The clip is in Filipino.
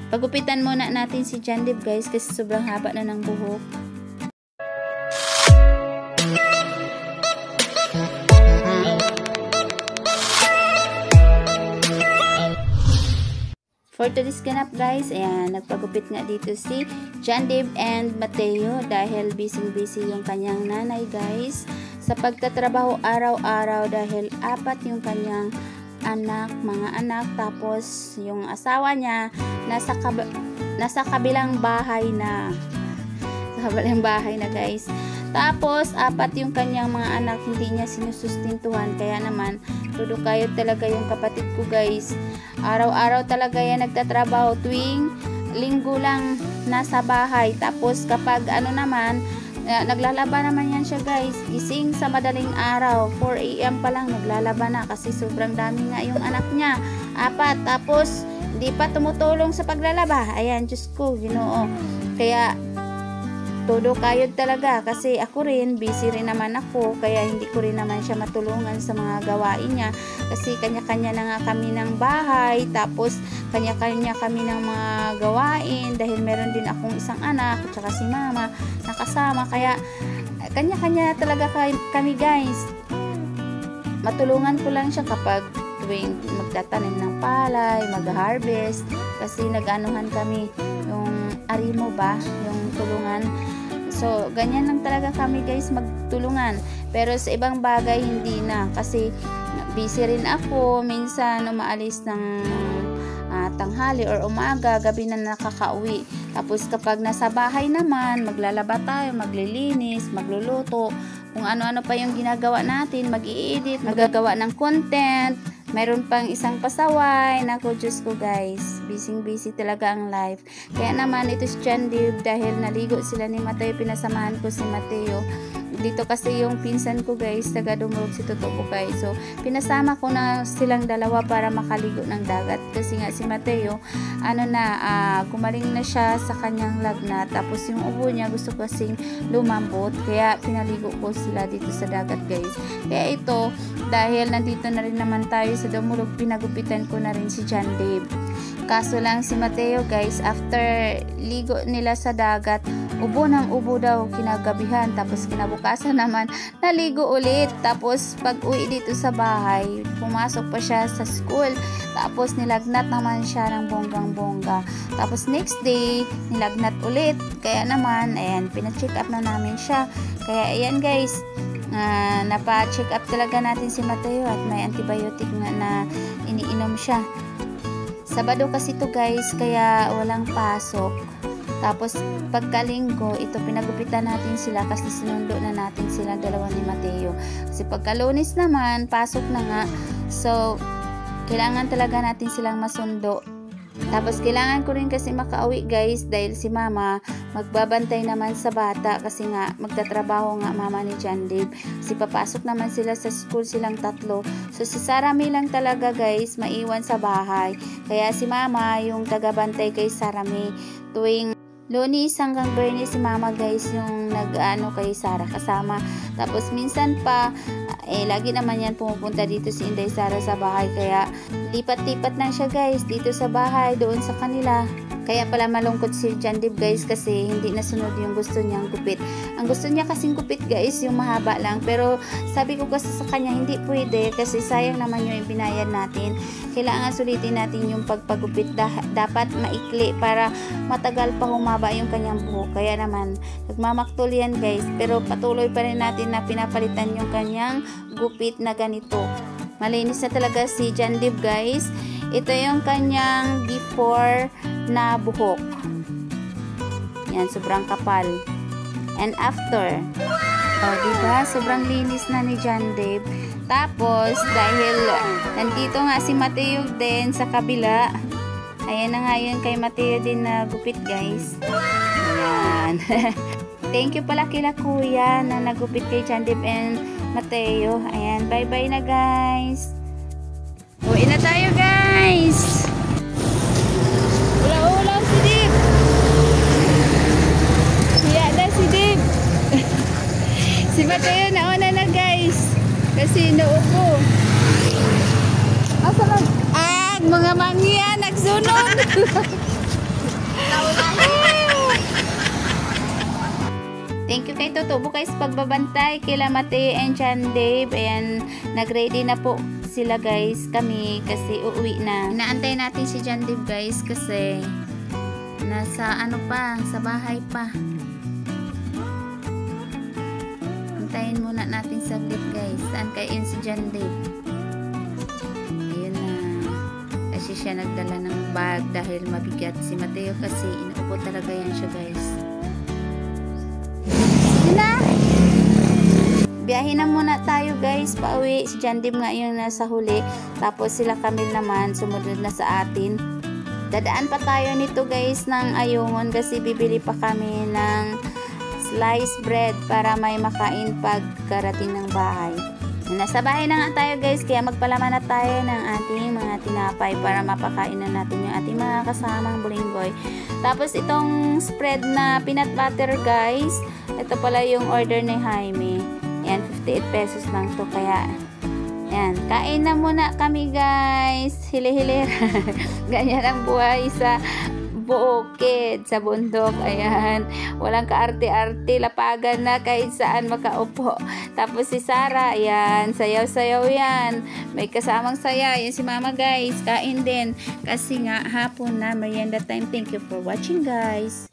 Pagupitan muna natin si John Dave guys kasi sobrang haba na ng buhok. For today's ganap guys, ayan, nagpagupit nga dito si John Dave and Mateo dahil busy yung kanyang nanay guys sa pagtatrabaho araw-araw dahil 4 yung kanyang mga anak, tapos yung asawa niya nasa kabilang bahay na. Sa kabilang bahay na guys. Tapos 4 yung kanyang mga anak, hindi niya sinusustintuhan, kaya naman tudukayod talaga yung kapatid ko guys. Araw-araw talaga yan nagtatrabaho, tuwing linggo lang nasa bahay. Tapos kapag naman, naglalaba naman yan siya guys. Gising sa madaling araw, 4 AM pa lang naglalaba na kasi sobrang dami nga yung anak niya, 4. Tapos hindi pa tumutulong sa paglalaba. Ayan, Diyos ko, Ginoo. Kaya todo kayod talaga kasi ako rin, busy rin naman ako, kaya hindi ko rin naman siya matulungan sa mga gawain niya kasi kanya-kanya na nga kami ng bahay, tapos kanya-kanya kami ng mga gawain dahil meron din akong isang anak at saka si mama nakasama, kaya kanya-kanya talaga kami guys. Matulungan ko lang siya kapag tuwing magtatanim ng palay, mag-harvest, kasi nag-anuhan kami yung arimo ba, yung tulungan. So, ganyan lang talaga kami guys magtulungan. Pero sa ibang bagay hindi na kasi busy rin ako. Minsan umaalis ng tanghali or umaga, gabi na nakakauwi. Tapos kapag nasa bahay naman, maglalaba tayo, maglilinis, magluluto, kung ano-ano pa yung ginagawa natin, mag-i-edit, magagawa ng content. Mayroon pang isang pasaway. Naku, Diyos ko guys, busy talaga ang life. Kaya naman ito si John Dave, dahil naligo sila ni Mateo, pinasamahan ko si Mateo. Dito kasi yung pinsan ko guys, taga Dumulog si Totoo guys. So pinasama ko na silang dalawa para makaligo ng dagat kasi nga si Mateo gumaling na siya sa kanyang lagnat, tapos yung ubo niya gusto kasing lumambot, kaya pinaligo ko sila dito sa dagat guys. Kaya ito, dahil nandito na rin naman tayo sa Dumulog, pinagupitan ko na rin si John Dave. Kaso lang si Mateo guys, after ligo nila sa dagat, ubo ng ubo daw kinagabihan, tapos kinabukasan naman naligo ulit. Tapos pag uwi dito sa bahay, pumasok pa siya sa school, tapos nilagnat naman siya ng bonggang-bongga. Tapos next day nilagnat ulit, kaya naman ayan, pina-check up na namin siya. Kaya ayan guys, napa-check up talaga natin si Mateo at may antibiotic na iniinom siya. Sabado kasi to guys, kaya walang pasok. Tapos pagkalinggo, ito pinagupitan natin sila kasi sinundo na natin sila dalawa ni Mateo. Kasi pagkalunis naman, pasok na nga. So, kailangan talaga natin silang masundo. Tapos kailangan ko rin kasi makauwi guys dahil si mama magbabantay naman sa bata kasi nga magtatrabaho nga mama ni John Dave. Kasi papasok naman sila sa school silang 3. So si Sarami lang talaga guys maiwan sa bahay. Kaya si mama yung tagabantay kay Sarami. Tuwing Lunes hanggang Biyernes si mama guys yung nag-ano kay Sara kasama. Tapos minsan pa lagi naman yan pumupunta dito si Inday Sara sa bahay, kaya lipat-lipat na siya guys dito sa bahay, doon sa kanila. Kaya pala malungkot si John Dave guys kasi hindi nasunod yung gusto niyang gupit. Ang gusto niya kasing gupit guys yung mahaba lang, pero sabi ko kasi sa kanya hindi pwede kasi sayang naman yung ibinayad natin. Kailangan sulitin natin yung pagpagupit, dapat maikli para matagal pa humaba yung kanyang buhok. Kaya naman nagmamaktol yan guys, pero patuloy pa rin natin na pinapalitan yung kanyang gupit na ganito. Malinis na talaga si John Dave guys. Ito yung kanyang before na buhok. Yan, sobrang kapal. And after. O, diba? Sobrang linis na ni John Dave. Tapos, dahil nandito nga si Mateo din sa kabila. Ayan na nga yun kay Mateo din na gupit guys. Ayan. Thank you pala kila kuya na nagupit kay John Dave and Mateo. Ayan, bye-bye na guys. Uwi na tayo guys. Ulaw-ulaw si Dave. Hiya na si Dave. Si Mateo nauna na guys. Kasi naupo. Asa mga mangya nagsunod. Thank you kay Toto guys pagbabantay kila Mateo and John Dave. Ayan, nag-ready na po sila guys kami kasi uuwi na. Inaantay natin si John Dave guys kasi nasa ano pa, sa bahay pa. Antayin muna natin saglit guys. Saan kayo yun si John Dave? Ayun na. Kasi siya nagdala ng bag dahil mabigat si Mateo kasi inuupo talaga yan siya guys. Biyahin na muna tayo guys, pauwi. Si John Dave nga yung nasa huli. Tapos sila Camille naman, sumunod na sa atin. Dadaan pa tayo nito guys ng Ayungon kasi bibili pa kami ng sliced bread para may makain pag karating ng bahay. Nasa bahay na nga tayo guys, kaya magpalaman na tayo ng ating mga tinapay para mapakain na natin yung ating mga kasamang bulinggoy. Tapos itong spread na peanut butter guys, ito pala yung order ni Jaime. Yan, 58 pesos lang to. Kaya, yan. Kain na muna kami, guys. Hili-hilir. Ganyan ang buhay sa bukid, sa bundok. Ayan. Walang kaarte-arte. Lapagan na kahit saan makaupo. Tapos si Sarah, ayan. Sayaw-sayaw yan. May kasamang saya. Yan si Mama, guys. Kain din. Kasi nga, hapon na, merienda time. Thank you for watching, guys.